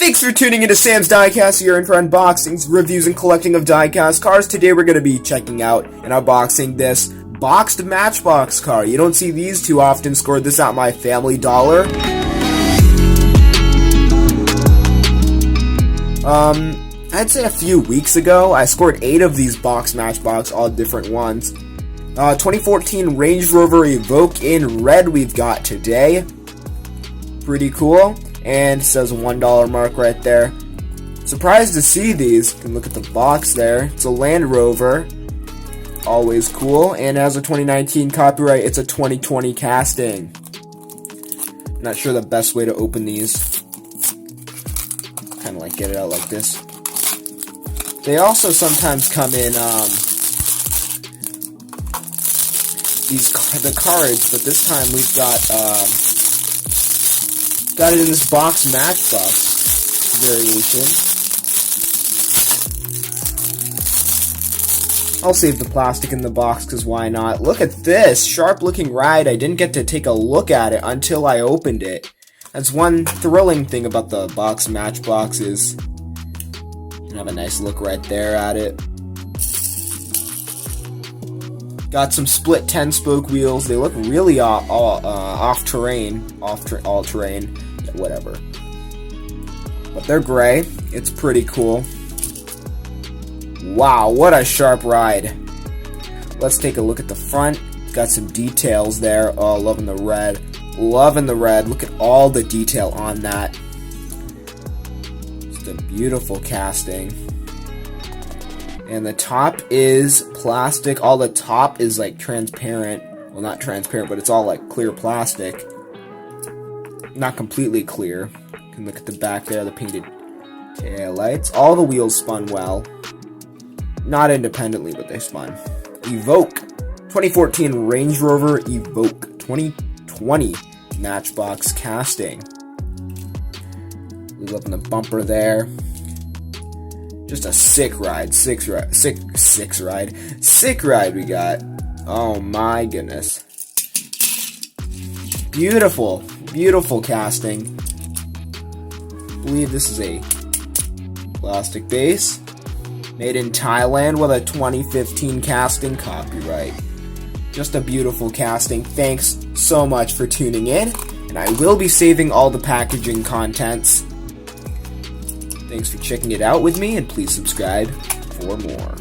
Thanks for tuning into Sam's Diecast, your in for unboxings, reviews, and collecting of diecast cars. Today we're going to be checking out and unboxing this boxed Matchbox car. You don't see these too often. Scored this at my Family Dollar. I'd say a few weeks ago, I scored 8 of these boxed Matchbox, all different ones. 2014 Range Rover Evoque in red we've got today. Pretty cool. And it says $1 mark right there. Surprised to see these. You can look at the box there. It's a Land Rover. Always cool. And as a 2019 copyright, it's a 2020 casting. Not sure the best way to open these. Kind of like get it out like this. They also sometimes come in the cards, but this time we've got it in this box Matchbox variation. I'll save the plastic in the box because why not? Look at this sharp looking ride. I didn't get to take a look at it until I opened it. That's one thrilling thing about the box Matchbox is you have a nice look right there at it. Got some split 10-spoke wheels. They look really all-terrain, yeah, whatever. But they're gray. It's pretty cool. Wow, what a sharp ride. Let's take a look at the front. Got some details there. Oh, loving the red. Loving the red. Look at all the detail on that. Just a beautiful casting. And the top is plastic. All the top is like transparent. Well, not transparent, but it's all like clear plastic. Not completely clear. You can look at the back there, the painted tail lights. All the wheels spun well. Not independently, but they spun. Evoque. 2014 Range Rover Evoque. 2020 Matchbox casting. We love the bumper there. Just a sick ride we got. Oh my goodness. Beautiful, beautiful casting. I believe this is a plastic base. Made in Thailand with a 2015 casting copyright. Just a beautiful casting. Thanks so much for tuning in. And I will be saving all the packaging contents. Thanks for checking it out with me, and please subscribe for more.